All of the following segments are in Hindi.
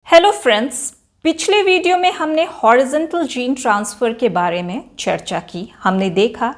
हेलो फ्रेंड्स, पिछले वीडियो में हमने हॉरिजॉन्टल जीन ट्रांसफ़र के बारे में चर्चा की। हमने देखा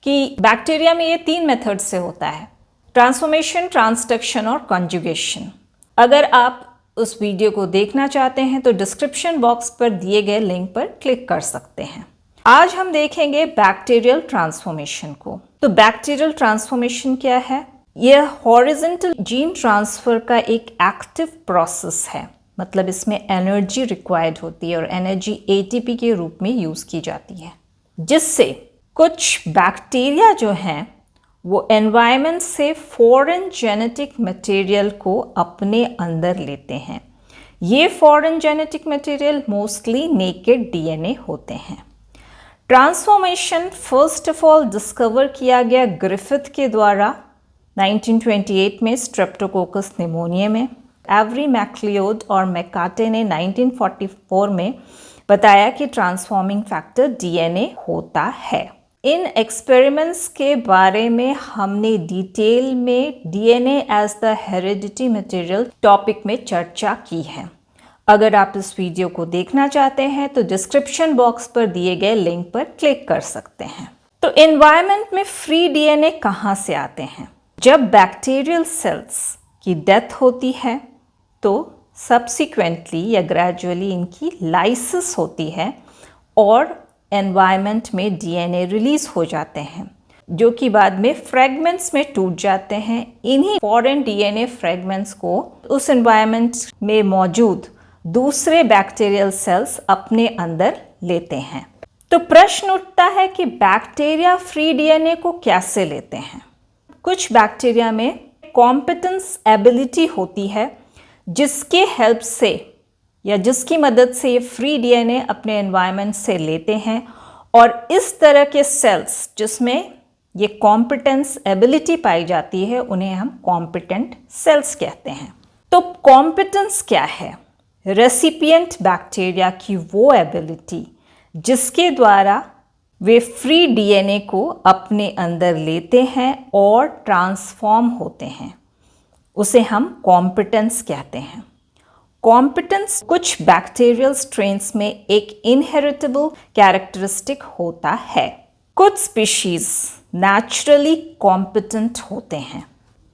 कि बैक्टीरिया में ये 3 मेथड से होता है: ट्रांसफॉर्मेशन, ट्रांसडक्शन और कॉन्जुगेशन। अगर आप उस वीडियो को देखना चाहते हैं तो डिस्क्रिप्शन बॉक्स पर दिए गए लिंक पर क्लिक कर सकते हैं। आज हम देखेंगे बैक्टीरियल ट्रांसफॉर्मेशन को। तो बैक्टीरियल ट्रांसफॉर्मेशन क्या है? यह हॉरिजॉन्टल जीन ट्रांसफ़र का एक एक्टिव प्रोसेस है। मतलब इसमें एनर्जी रिक्वायर्ड होती है और एनर्जी एटीपी के रूप में यूज़ की जाती है, जिससे कुछ बैक्टीरिया जो हैं वो एनवायरनमेंट से फॉरेन जेनेटिक मटेरियल को अपने अंदर लेते हैं। ये foreign genetic material mostly naked DNA होते हैं। Transformation first of all discover किया गया ग्रिफिथ के द्वारा 1928 में स्ट्रेप्टोकोकस निमोनिया में। एवरी मैक्लियोड और मैकाटे ने 1944 में बताया कि ट्रांसफॉर्मिंग फैक्टर डीएनए होता है। इन एक्सपेरिमेंट्स के बारे में हमने डिटेल में DNA as the heredity material topic में चर्चा की है। अगर आप इस वीडियो को देखना चाहते हैं तो डिस्क्रिप्शन बॉक्स पर दिए गए लिंक पर क्लिक कर सकते हैं। तो एनवायरनमेंट में फ्री डीएनए कहाँ से आते हैं? जब बैक्टीरियल सेल्स की डेथ होती है तो सब्सिक्वेंटली या ग्रेजुअली इनकी लाइसिस होती है और एनवायरनमेंट में डीएनए रिलीज हो जाते हैं, जो कि बाद में फ्रैगमेंट्स में टूट जाते हैं। इन्हीं फॉरेन डीएनए फ्रैगमेंट्स को उस एनवायरनमेंट में मौजूद दूसरे बैक्टीरियल सेल्स अपने अंदर लेते हैं। तो प्रश्न उठता है कि बैक्टीरिया फ्री डीएनए को कैसे लेते हैं? कुछ बैक्टीरिया में कॉम्पिटेंस एबिलिटी होती है जिसके हेल्प से या जिसकी मदद से ये फ्री डीएनए अपने एनवायरनमेंट से लेते हैं, और इस तरह के सेल्स जिसमें ये कॉम्पिटेंस एबिलिटी पाई जाती है उन्हें हम कॉम्पिटेंट सेल्स कहते हैं। तो कॉम्पिटेंस क्या है? रेसिपिएंट बैक्टीरिया की वो एबिलिटी जिसके द्वारा वे फ्री डीएनए को अपने अंदर लेते हैं और ट्रांसफॉर्म होते हैं, उसे हम कॉम्पिटेंस कहते हैं। कॉम्पिटेंस कुछ बैक्टीरियल स्ट्रेन्स में एक इनहेरिटेबल कैरेक्टरिस्टिक होता है। कुछ स्पीशीज नेचुरली कॉम्पिटेंट होते हैं।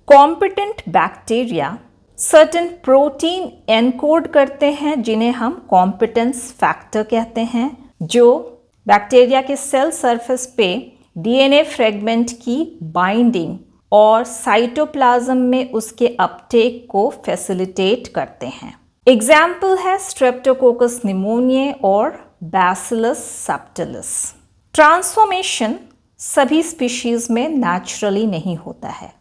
Competent bacteria certain protein encode करते हैं जिन्हें हम कॉम्पिटेंस फैक्टर कहते हैं, जो बैक्टीरिया के सेल सरफेस पे डीएनए फ्रेगमेंट की बाइंडिंग और साइटोप्लाज्म में उसके अपटेक को फैसिलिटेट करते हैं। एग्जाम्पल है स्ट्रेप्टोकोकस निमोनिया और बैसिलस सबटिलिस। ट्रांसफॉर्मेशन सभी स्पीशीज में नेचुरली नहीं होता है।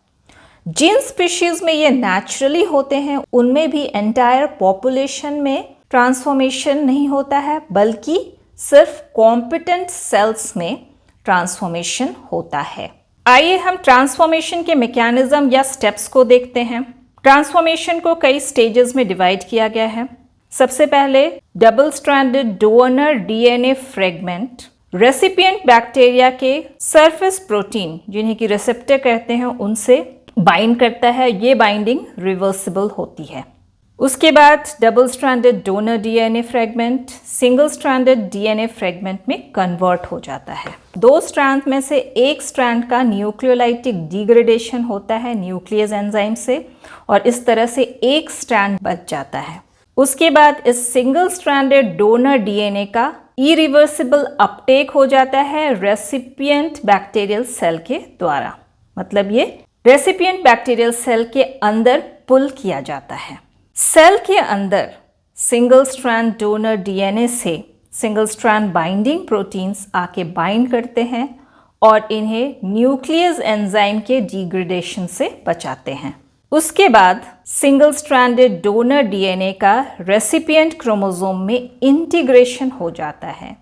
जिन स्पीशीज में ये नेचुरली होते हैं उनमें भी एंटायर पॉपुलेशन में ट्रांसफॉर्मेशन नहीं होता है, बल्कि सिर्फ कॉम्पिटेंट सेल्स में ट्रांसफॉर्मेशन होता है। आइए हम ट्रांसफॉर्मेशन के मैकेनिज्म या स्टेप्स को देखते हैं। ट्रांसफॉर्मेशन को कई स्टेजेस में डिवाइड किया गया है। सबसे पहले double stranded donor DNA fragment recipient bacteria के सरफेस प्रोटीन, जिन्हें कि रिसेप्टर कहते हैं, उनसे बाइंड करता है। ये बाइंडिंग रिवर्सिबल होती है। उसके बाद double stranded donor DNA fragment single stranded DNA fragment में कन्वर्ट हो जाता है। 2 स्ट्रैंड में से एक स्ट्रैंड का न्यूक्लियोलाइटिक डिग्रेडेशन होता है न्यूक्लियस एंजाइम से, और इस तरह से एक स्ट्रैंड बच जाता है। उसके बाद इस सिंगल स्ट्रैंडेड डोनर डीएनए का इरिवर्सिबल अपटेक हो जाता है रेसिपिएंट बैक्टीरियल सेल के द्वारा। मतलब ये रेसिपिएंट बैक्टीरियल सेल के अंदर पुल किया जाता है। सेल के अंदर सिंगल स्ट्रैंड डोनर डीएनए से सिंगल स्ट्रैंड बाइंडिंग प्रोटीन्स आके बाइंड करते हैं और इन्हें न्यूक्लियस एंजाइम के डिग्रेडेशन से बचाते हैं। उसके बाद सिंगल स्ट्रैंडेड डोनर डीएनए का रेसिपिएंट क्रोमोसोम में इंटीग्रेशन हो जाता है,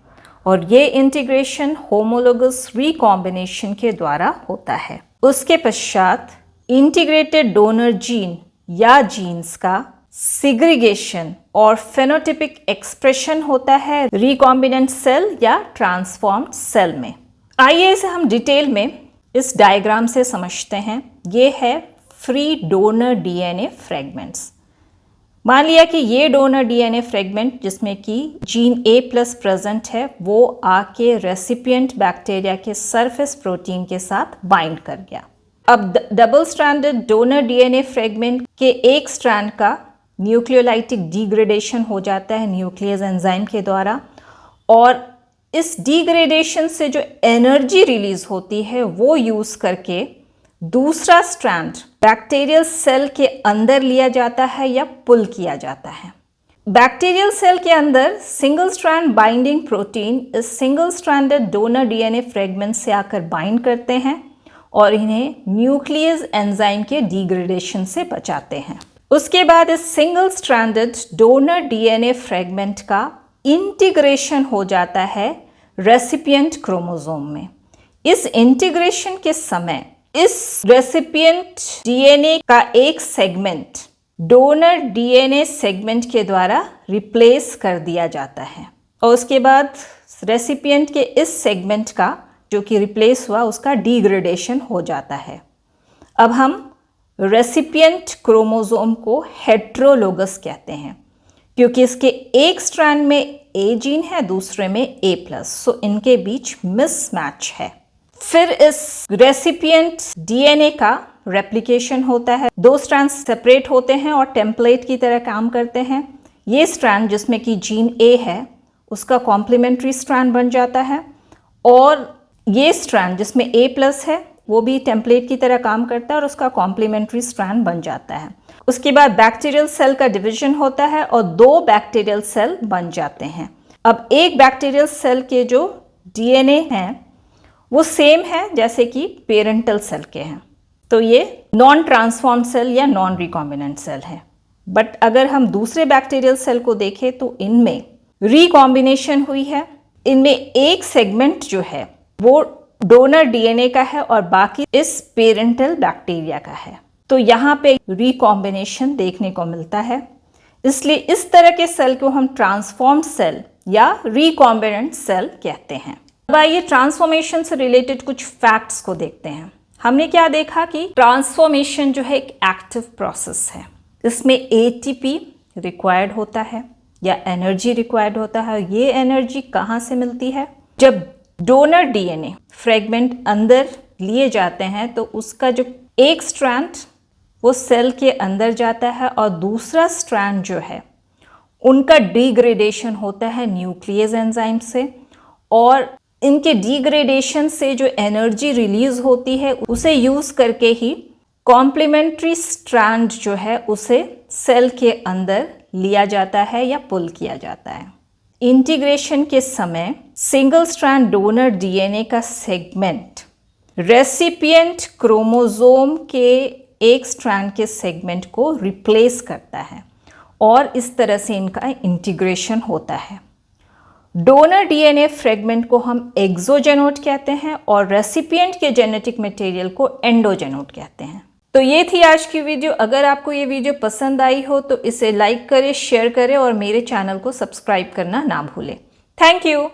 और ये इंटीग्रेशन होमोलोगस रिकॉम्बिनेशन के द्वारा होता है। उसके पश्चात इंटीग्रेटेड डोनर जीन या जीन्स का सिग्रीगेशन और फेनोटिपिक एक्सप्रेशन होता है रिकॉम्बिनेंट सेल या ट्रांसफॉर्म्ड सेल में। आइए इसे हम डिटेल में इस डायग्राम से समझते हैं। ये है फ्री डोनर डीएनए फ्रेगमेंट्स। मान लिया कि ये डोनर डीएनए फ्रेगमेंट जिसमें कि जीन ए प्लस प्रेजेंट है वो आके रेसिपिएंट बैक्टीरिया के सरफेस प्रोटीन के साथ बाइंड कर गया। अब double stranded donor DNA fragment के एक स्ट्रैंड का न्यूक्लियोलाइटिक डिग्रेडेशन हो जाता है न्यूक्लियस एंजाइम के द्वारा, और इस डिग्रेडेशन से जो एनर्जी रिलीज होती है वो यूज करके दूसरा स्ट्रैंड बैक्टीरियल सेल के अंदर लिया जाता है या पुल किया जाता है। बैक्टीरियल सेल के अंदर सिंगल स्ट्रैंड बाइंडिंग प्रोटीन इस single stranded donor DNA fragment से आकर बाइंड करते हैं और इन्हें न्यूक्लियस एंजाइम के डिग्रेडेशन से बचाते हैं। उसके बाद इस single stranded donor DNA fragment का इंटीग्रेशन हो जाता है रेसिपिएंट क्रोमोसोम में। इस इंटीग्रेशन के समय इस रेसिपिएंट डीएनए का एक सेगमेंट डोनर डीएनए सेगमेंट के द्वारा रिप्लेस कर दिया जाता है और उसके बाद रेसिपिएंट के इस सेगमेंट का जो कि रिप्लेस हुआ उसका डिग्रेडेशन हो जाता है। अब हम रेसिपिएंट क्रोमोसोम को हेट्रोलोगस कहते हैं क्योंकि इसके एक स्ट्रैंड में ए जीन है दूसरे में ए प्लस, सो इनके बीच मिसमैच है। फिर इस रेसिपिएंट डीएनए का रेप्लिकेशन होता है, दो स्ट्रैंड सेपरेट होते हैं और टेम्पलेट की तरह काम करते हैं। ये स्ट्रैंड जिसमें कि जीन ए है उसका कॉम्प्लीमेंट्री स्ट्रैंड बन जाता है और ये स्ट्रैंड जिसमें ए प्लस है वो भी टेम्पलेट की तरह काम करता है और उसका कॉम्प्लीमेंट्री स्ट्रैंड बन जाता है। उसके बाद बैक्टीरियल सेल का डिवीजन होता है और दो बैक्टीरियल सेल बन जाते हैं। अब एक बैक्टीरियल सेल के जो डीएनए हैं वो सेम है जैसे कि पेरेंटल सेल के हैं, तो ये नॉन ट्रांसफॉर्म सेल या नॉन रिकॉम्बिनेंट सेल है। बट अगर हम दूसरे बैक्टीरियल सेल को देखें तो इनमें रिकॉम्बिनेशन हुई है, इनमें एक सेगमेंट जो है वो डोनर डीएनए का है और बाकी इस पेरेंटल बैक्टीरिया का है, तो यहाँ पे रिकॉम्बिनेशन देखने को मिलता है। इसलिए इस तरह के सेल को हम ट्रांसफॉर्म्ड सेल या रिकॉम्बिनेंट सेल कहते हैं। अब आइए ट्रांसफॉर्मेशन से रिलेटेड कुछ फैक्ट्स को देखते हैं। हमने क्या देखा कि ट्रांसफॉर्मेशन जो है एक एक्टिव प्रोसेस है, इसमें एटीपी रिक्वायर्ड होता है या एनर्जी रिक्वायर्ड होता है। ये एनर्जी कहाँ से मिलती है? जब डोनर डीएनए फ्रेगमेंट अंदर लिए जाते हैं तो उसका जो एक स्ट्रैंड वो सेल के अंदर जाता है और दूसरा स्ट्रैंड जो है उनका डिग्रेडेशन होता है न्यूक्लियस एंजाइम से, और इनके डिग्रेडेशन से जो एनर्जी रिलीज होती है उसे यूज करके ही कॉम्प्लीमेंट्री स्ट्रैंड जो है उसे सेल के अंदर लिया जाता है या पुल किया जाता है। इंटीग्रेशन के समय सिंगल स्ट्रैंड डोनर डीएनए का सेगमेंट रेसिपिएंट क्रोमोसोम के एक स्ट्रैंड के सेगमेंट को रिप्लेस करता है और इस तरह से इनका इंटीग्रेशन होता है। डोनर डीएनए फ्रेगमेंट को हम एक्सोजेनोट कहते हैं और रेसिपिएंट के जेनेटिक मटेरियल को एंडोजेनोट कहते हैं। तो ये थी आज की वीडियो। अगर आपको ये वीडियो पसंद आई हो तो इसे लाइक करें, शेयर करें और मेरे चैनल को सब्सक्राइब करना ना भूलें। Thank you.